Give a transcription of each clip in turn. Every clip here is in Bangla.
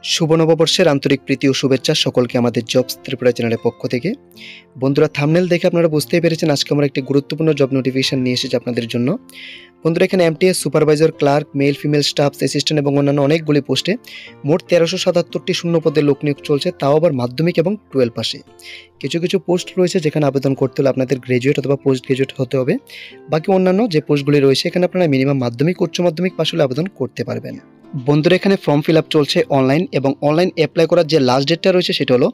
শুভ নববর্ষের আন্তরিক প্রীতি ও শুভেচ্ছা সকলকে আমাদের জবস ত্রিপুরা চ্যানেলের পক্ষ থেকে। বন্ধুরা, থাম্বনেল দেখে আপনারা বুঝতেই পেরেছেন আজকে আমরা একটি গুরুত্বপূর্ণ জব নোটিফিকেশন নিয়ে এসেছি আপনাদের জন্য। বন্ধুরা, এখানে MTS supervisor, clerk, male female staff assistant এবং অন্যান্য অনেকগুলি পোস্টে মোট 1377টি শূন্য পদে লোক নিয়োগ চলছে, তাও আবার মাধ্যমিক এবং 12 পাশে। কিছু কিছু পোস্ট রয়েছে যেখানে আবেদন করতে হলে আপনাদের গ্র্যাজুয়েট অথবা পোস্ট গ্র্যাজুয়েট হতে হবে। বাকি অন্যান্য যে পোস্টগুলি রয়েছে এখানে আপনারা মিনিমাম মাধ্যমিক, উচ্চ মাধ্যমিক পাশ হলে আবেদন করতে পারবেন। বন্ধুরা, এখানে ফর্ম ফিল আপ চলছে অনলাইন, এবং অনলাইন অ্যাপ্লাই করার যে লাস্ট ডেটটা রয়েছে সেটা হলো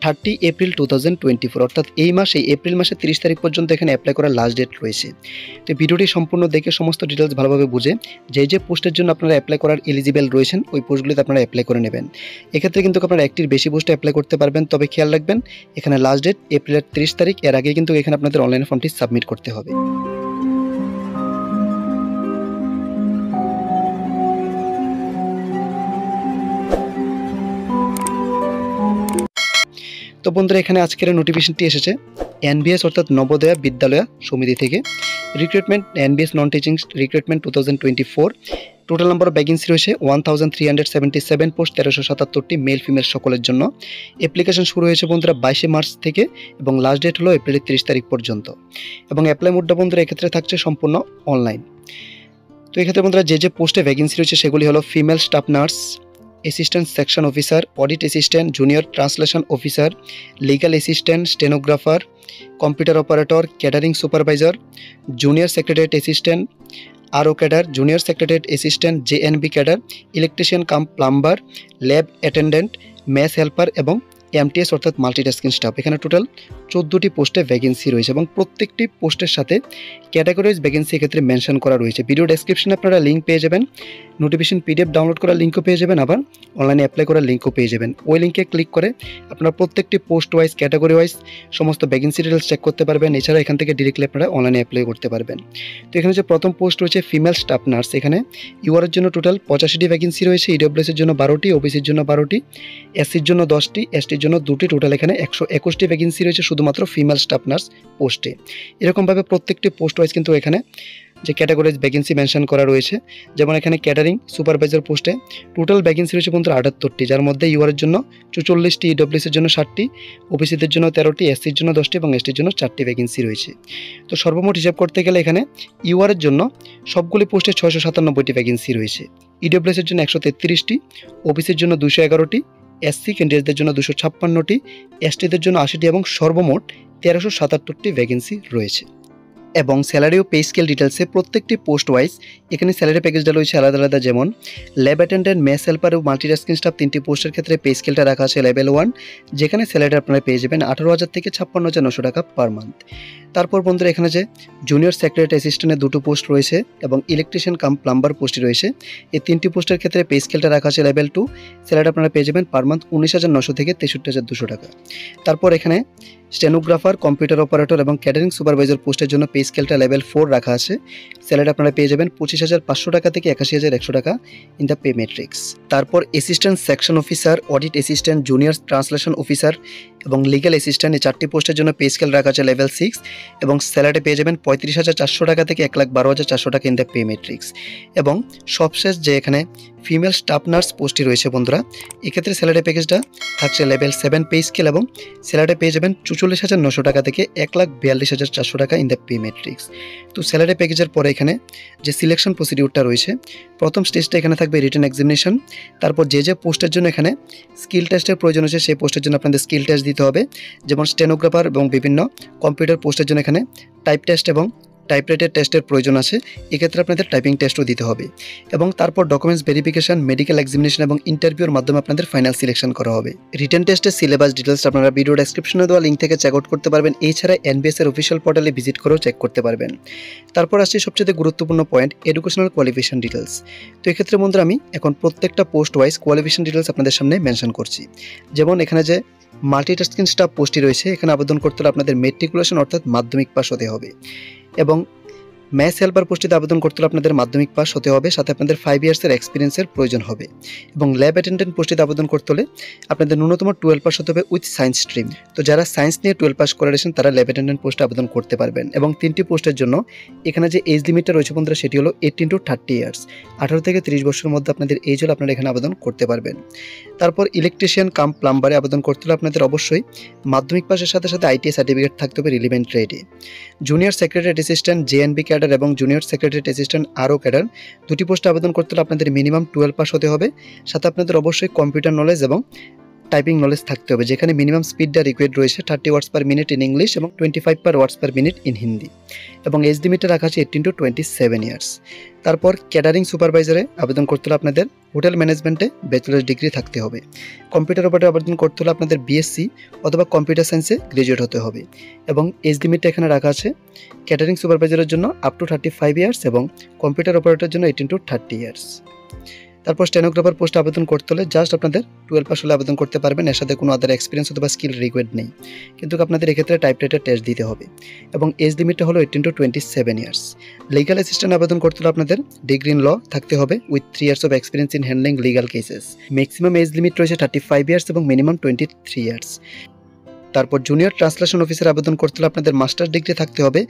30 এপ্রিল 2024, অর্থাৎ এই এপ্রিল মাসের 30 তারিখ পর্যন্ত এখানে অ্যাপ্লাই করার লাস্ট ডেট রয়েছে। তো ভিডিওটি সম্পূর্ণ দেখে সমস্ত ডিটেলস ভালোভাবে বুঝে যে পোস্টের জন্য আপনারা অ্যাপ্লাই করার এলিজিবল রয়েছেন ওই পোস্টগুলিতে আপনারা অ্যাপ্লাই করে নেবেন। এক্ষেত্রে কিন্তু আপনারা একটির বেশি পোস্টে অ্যাপ্লাই করতে পারবেন, তবে খেয়াল রাখবেন এখানে লাস্ট ডেট এপ্রিলের 30 তারিখ, এর আগে কিন্তু এখানে আপনাদের অনলাইন ফর্মটি সাবমিট করতে হবে। তো বন্ধুরা, এখানে আজকের নোটিফিকেশনটি এসেছে এনবিএস অর্থাৎ নবোদয়া বিদ্যালয় সমিতি থেকে। Recruitment NBS non teaching recruitment 2024। Total number of vacancy রয়েছে 1377 পোস্ট, 1377টি মেল ফিমেল সকলের জন্য। অ্যাপ্লিকেশন শুরু হয়েছে বন্ধুরা 22 মার্চ থেকে এবং লাস্ট ডেট হলো এপ্রিলের 30 তারিখ পর্যন্ত। এবং অ্যাপ্লাই মোডটা বন্ধুরা এক্ষেত্রে থাকছে সম্পূর্ণ অনলাইন। তো এক্ষেত্রে বন্ধুরা যে পোস্টে ভ্যাকেন্সি রয়েছে সেগুলি হলো female staff nurse, assistant section officer, audit assistant, junior translation officer, legal assistant, stenographer, computer operator, catering supervisor, junior secretariat assistant, RO cadre, junior secretariat assistant, JNB cadre, electrician cum plumber, lab attendant, mess helper এবং এমটিএস অর্থাৎ মাল্টিটাস্কিং স্টাফ। এখানে টোটাল 14টি পোস্টে ভ্যাকেন্সি রয়েছে এবং প্রত্যেকটি পোস্টের সাথে ক্যাটাগরিজ ভ্যাকেন্সি এক্ষেত্রে মেনশন করা রয়েছে। ভিডিও ডেসক্রিপশনে আপনারা লিঙ্ক পেয়ে যাবেন, নোটিফিকেশন পিডিএফ ডাউনলোড করার লিঙ্কও পেয়ে যাবেন, আবার অনলাইনে অ্যাপ্লাই করার লিঙ্কও পেয়ে যাবেন। ওই লিঙ্কে ক্লিক করে আপনারা প্রত্যেকটি পোস্ট ওয়াইজ, ক্যাটাগরি ওয়াইজ সমস্ত ভ্যাকেন্সি ডিটেলস চেক করতে পারবেন। এছাড়া এখান থেকে ডিরেক্টলি আপনারা অনলাইনে অ্যাপ্লাই করতে পারবেন। তো এখানে যে প্রথম পোস্ট রয়েছে ফিমেল স্টাফ নার্স, এখানে ইউআরের জন্য টোটাল 85টি ভ্যাকেন্সি রয়েছে, ইডব্লিউএসের জন্য 12টি, ওবিসির জন্য 12টি, এসসির জন্য 10টি, এসটির জন্য 2টি, টোটাল এখানে 121টি ভ্যাকেন্সি রয়েছে শুধুমাত্র ফিমেল স্টাফ নার্স পোস্টে। এরকমভাবে প্রত্যেকটি পোস্ট ওয়াইজ কিন্তু এখানে যে ক্যাটাগরিজ ভ্যাকেন্সি মেনশন করা রয়েছে। যেমন এখানে ক্যাটারিং সুপারভাইজার পোস্টে টোটাল ভ্যাকেন্সি রয়েছে বন্ধুরা 78টি, যার মধ্যে ইউআরের জন্য 44টি, ইডব্লিউএসের জন্য 60টি, ওবিসিদের জন্য 13টি, এসসির জন্য 10টি এবং এসটির জন্য 4টি ভ্যাকেন্সি রয়েছে। তো সর্বমোট হিসাব করতে গেলে এখানে ইউআরের জন্য সবগুলি পোস্টে 697টি ভ্যাকেন্সি রয়েছে, ইডব্লিউএসের জন্য 133টি, ওবিসির জন্য 211টি, এসসি ক্যান্ডিডেটদের জন্য 256টি, এসটিদের জন্য 80টি এবং সর্বমোট 1377টি ভ্যাকেন্সি রয়েছে। এবং স্যালারি ও পে স্কেল ডিটেলসে প্রত্যেকটি পোস্ট ওয়াইজ এখানে স্যালারি প্যাকেজটা রয়েছে আলাদা আলাদা। যেমন ল্যাব অ্যাটেন্ডেন্ট, মেস হেল্পার ও মাল্টিটাস্কিং স্টাফ 3টি পোস্টের ক্ষেত্রে পে স্কেলটা রাখা আছে লেভেল 1, যেখানে স্যালারি আপনারা পেয়ে যাবেন 18,000 থেকে 56,900 টাকা পার মান্থ। তারপর বন্ধুরা, এখানে যে জুনিয়র সেক্রেটারি অ্যাসিস্ট্যান্টের 2টো পোস্ট রয়েছে এবং ইলেকট্রিশিয়ান কাম প্লাম্বার পোস্টটি রয়েছে। এই 3টি পোস্টের ক্ষেত্রে পে স্কেলটা রাখা আছে লেভেল 2, স্যালারি আপনারা পেয়ে যাবেন পার মান্থ 19,900 থেকে 63,200 টাকা। তারপর এখানে স্টেনোগ্রাফার, কম্পিউটার অপারেটর এবং ক্যাটারিং সুপারভাইজার পোস্টের জন্য পে স্কেলটা লেভেল 4 রাখা আছে, স্যালারি আপনারা পেয়ে যাবেন 25,500 টাকা থেকে 81,100 টাকা ইন দ্য পে ম্যাট্রিক্স। তারপর assistant section officer, audit assistant, junior translation officer এবং লিগ্যাল অ্যাসিস্ট্যান্ট, এই 4টি পোস্টের জন্য পে স্কেল রাখা আছে লেভেল 6 এবং স্যালারি পেয়ে যাবেন 35,400 টাকা থেকে 1,12,400 টাকা ইন দ্য পে ম্যাট্রিক্স। এবং সবশেষ যে এখানে ফিমেল স্টাফ নার্স পোস্টটি রয়েছে বন্ধুরা, এক্ষেত্রে স্যালারি প্যাকেজটা থাকছে লেভেল 7 পে স্কেল এবং স্যালারি পেয়ে যাবেন 44,900 টাকা থেকে 1,42,400 টাকা ইন দ্য পে ম্যাট্রিক্স। তো স্যালারি প্যাকেজের পরে এখানে যে সিলেকশন প্রসিডিউরটা রয়েছে, প্রথম স্টেজটা এখানে থাকবে রিটেন এক্সামিনেশন। তারপর যে পোস্টের জন্য এখানে স্কিল টেস্টের প্রয়োজন হচ্ছে সেই পোস্টের জন্য আপনাদের স্কিল টেস্ট দিতে হবে। যেমন স্টেনোগ্রাফার এবং বিভিন্ন কম্পিউটার পোস্টের জন্য এখানে টাইপ টেস্ট এবং টাইপরাইটার টেস্টের প্রয়োজন আছে, এক্ষেত্রে আপনাদের টাইপিং টেস্টও দিতে হবে। এবং তারপর ডকুমেন্টস ভেরিফিকেশন, মেডিকেল এক্সামিনেশন এবং ইন্টারভিউর মাধ্যমে আপনাদের ফাইনাল সিলেকশন করা হবে। রিটেন টেস্টের সিলেবাস ডিটেলস আপনারা ভিডিও ডেসক্রিপশনে দেওয়া লিঙ্ক থেকে চেক আউট করতে পারবেন। এছাড়া এনবিএস এর অফিসিয়াল পোর্টালে ভিজিট করেও চেক করতে পারবেন। তারপর আসছে সবচেয়ে গুরুত্বপূর্ণ পয়েন্ট, এডুকেশনাল কোয়ালিফিকেশন ডিটেলস। তো এক্ষেত্রে বন্ধুরা আমি এখন প্রত্যেকটা পোস্ট ওয়াইজ কোয়ালিফিকেশন ডিটেলস আপনাদের সামনে মেনশন করছি। যেমন এখানে যে মাল্টিটাস্কিং স্টাফ পোস্টটি রয়েছে, এখানে আবেদন করতে হলে আপনাদের মেট্রিকুলেশন অর্থাৎ মাধ্যমিক পাস হতে হবে। এবং মেস হেল্পার পোস্টে আবেদন করতে হলে আপনাদের মাধ্যমিক পাস হতে হবে, সাথে আপনাদের 5 ইয়ার্সের এক্সপিরিয়েন্সের প্রয়োজন হবে। এবং ল্যাব অ্যাটেন্ডেন্ট পোস্টে আবেদন করতে হলে আপনাদের ন্যূনতম 12 পাস হতে হবে উইথ সায়েন্স স্ট্রিম। তো যারা সায়েন্স নিয়ে 12 পাস করে রয়েছেন তারা ল্যাব অ্যাটেন্ডেন্ট পোস্টে আবেদন করতে পারবেন। এবং 3টি পোস্টের জন্য এখানে যে এজ লিমিটটা রয়েছে বন্ধুরা সেটি হলো 18 to 30 ইয়ার্স, 18 থেকে 30 বছরের মধ্যে আপনাদের এজ হলে আপনারা এখানে আবেদন করতে পারবেন। তারপর ইলেকট্রিশিয়ান কাম প্লাম্বারে আবেদন করতে হলে আপনাদের অবশ্যই মাধ্যমিক পাশের সাথে সাথে আইটিআই সার্টিফিকেট থাকতে হবে রিলিভেন্ট ট্রেডে। Junior secretariat assistant JNB cadre এবং junior secretariat assistant RO cadre দুটি পোস্টে আবেদন করতে হলে আপনাদের মিনিমাম 12 পাস হতে হবে, সাথে আপনাদের অবশ্যই কম্পিউটার নলেজ এবং টাইপিং নলেজ থাকতে হবে, যেখানে মিনিমাম স্পিডটা রিকোয়ার্ড রয়েছে 30 ওয়ার্ডস পার মিনিট ইন ইংলিশ এবং 25 ওয়ার্ডস পার মিনিট ইন হিন্দি, এবং এজ লিমিটে রাখা আছে 18 to 27 ইয়ার্স। তারপর ক্যাটারিং সুপারভাইজারে আবেদন করতে হলে আপনাদের হোটেল ম্যানেজমেন্টে ব্যাচেলার্স ডিগ্রি থাকতে হবে। কম্পিউটার অপারেটর আবেদন করতে হলে আপনাদের বিএসসি অথবা কম্পিউটার সায়েন্সে গ্রাজুয়েট হতে হবে, এবং এজ লিমিটটা এখানে রাখা আছে ক্যাটারিং সুপারভাইজারের জন্য আপ টু 35 ইয়ার্স এবং কম্পিউটার অপারেটরের জন্য 18 to 30 ইয়ার্স। তারপর স্টেনোগ্রাফার পোস্টে আবেদন করতে হলে জাস্ট আপনাদের 12 পাস হলে আবেদন করতে পারবেন, এর সাথে কোনো আদার এক্সপিরিয়েন্স অথবা স্কিল রিকোয়ার্ড নেই, কিন্তু আপনাদের এক্ষেত্রে টাইপরাইটার টেস্ট দিতে হবে, এবং এজ লিমিটটা হলো 18 to 27 ইয়ার্স। লিগাল অ্যাসিস্ট্যান্ট আবেদন করতে হলে আপনাদের ডিগ্রি ইন ল থাকতে হবে with 3 years of experience in handling legal cases. Maximum age limit রয়েছে 35 ইয়ার্স এবং মিনিমাম 23 ইয়ার্স। তারপর জুনিয়র ট্রান্সলেশন অফিসার আবেদন করতে হলে আপনাদের মাস্টার্স ডিগ্রি থাকতে হবে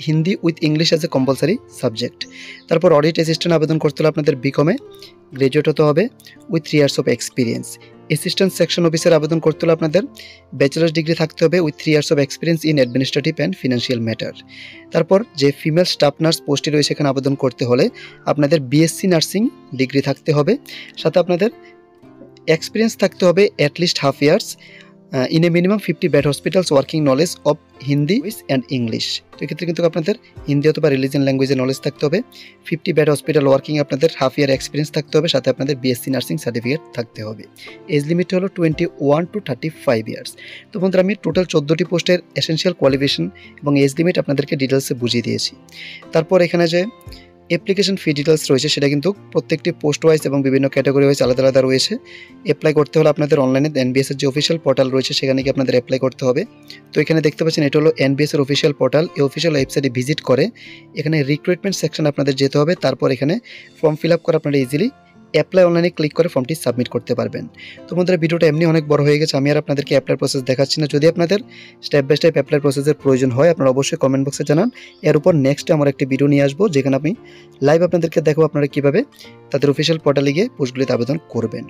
Hindi with English as a compulsory subject. তারপর অডিট অ্যাসিস্ট্যান্ট আবেদন করতে হলে আপনাদের বিকমে গ্রাজুয়েট হতে হবে with 3 years of experience. Assistant section officer আবেদন করতে হলে আপনাদের ব্যাচেলার্স ডিগ্রি থাকতে হবে with 3 years of experience in administrative and financial matter. তারপর যে ফিমেল স্টাফ নার্স পোস্টে রয়েছে এখানে আবেদন করতে হলে আপনাদের বিএসসি নার্সিং ডিগ্রি থাকতে হবে, সাথে আপনাদের এক্সপিরিয়েন্স থাকতে হবে at least half years in a minimum 50 bed hospitals working knowledge of Hindi and English. তো এক্ষেত্রে কিন্তু আপনাদের হিন্দি অথবা রিলিজিয়ান ল্যাঙ্গুয়েজের নলেজ থাকতে হবে, 50 বেড হসপিটাল ওয়ার্কিং আপনাদের হাফ ইয়ার এক্সপিরিয়েন্স থাকতে হবে, সাথে আপনাদের বিএসসি নার্সিং সার্টিফিকেট থাকতে হবে। এজ লিমিট হলো 21 to 35 ইয়ার্স। তো বন্ধুরা আমি টোটাল 14টি পোস্টের এসেনশিয়াল কোয়ালিফিকেশন এবং এজ লিমিট আপনাদেরকে ডিটেলসে বুঝিয়ে দিয়েছি। তারপর এখানে যে অ্যাপ্লিকেশন ফি ডিটেলস রয়েছে সেটা কিন্তু প্রত্যেকটি পোস্ট ওয়াইজ এবং বিভিন্ন ক্যাটাগরি ওয়াইজ আলাদা আলাদা রয়েছে। অ্যাপ্লাই করতে হলে আপনাদের অনলাইনে এনবিএস এর যে অফিসিয়াল পোর্টাল রয়েছে সেখানে গিয়ে আপনাদের অ্যাপ্লাই করতে হবে। তো এখানে দেখতে পাচ্ছেন এটা হলো এনবিএস এর অফিসিয়াল পোর্টাল। এই অফিসিয়াল ওয়েবসাইটে ভিজিট করে এখানে রিক্রুটমেন্ট সেকশন আপনাদের যেতে হবে, তারপর এখানে ফর্ম ফিল আপ করে আপনারা ইজিলি অ্যাপ্লাই অনলাইনে ক্লিক করে ফর্মটি সাবমিট করতে পারবেন। তো বন্ধুরা ভিডিওটা এমনি অনেক বড় হয়ে গেছে, আমি আর আপনাদেরকে অ্যাপ্লাই প্রসেস দেখাচ্ছি না। যদি আপনাদের স্টেপ বাই স্টেপ অ্যাপ্লাই প্রসেসের প্রয়োজন হয় আপনারা অবশ্যই কমেন্ট বক্সে জানান, এর উপর নেক্সটে আমার একটি ভিডিও নিয়ে আসবো যেখানে আমি লাইভ আপনাদেরকে দেখাবো আপনারা কীভাবে তাদের অফিসিয়াল পোর্টালে গিয়ে পোস্টগুলিতে আবেদন করবেন।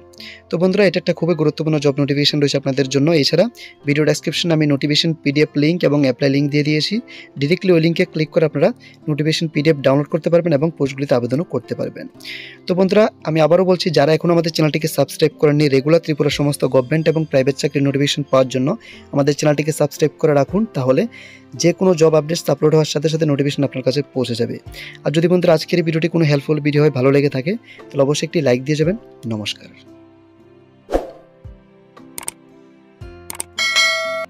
তো বন্ধুরা এটা একটা খুবই গুরুত্বপূর্ণ জব নোটিফিকেশন রয়েছে আপনাদের জন্য। এছাড়া ভিডিও ডেসক্রিপশনে আমি নোটিফিকেশন পিডিএফ লিঙ্ক এবং অ্যাপ্লাই লিঙ্ক দিয়ে দিয়েছি, ডিরেক্টলি ওই লিঙ্কে ক্লিক করে আপনারা নোটিফিকেশন পিডিএফ ডাউনলোড করতে পারবেন এবং পোস্টগুলিতে আবেদনও করতে পারবেন। তো বন্ধুরা আমি আবারও বলছি, যারা এখনও আমাদের চ্যানেলটিকে সাবস্ক্রাইব করেননি, রেগুলার ত্রিপুরার সমস্ত গভর্নমেন্ট এবং প্রাইভেট চাকরির নোটিফিকেশন পাওয়ার জন্য আমাদের চ্যানেলটিকে সাবস্ক্রাইব করে রাখুন, তাহলে যে কোনো জব আপডেটস আপলোড হওয়ার সাথে সাথে নোটিফিকেশন আপনার কাছে পৌঁছে যাবে। আর যদি বন্ধুরা আজকের এই ভিডিওটি কোনো হেল্পফুল ভিডিও হয়, ভালো লেগে থাকে, তাহলে অবশ্যই একটি লাইক দিয়ে যাবেন। নমস্কার।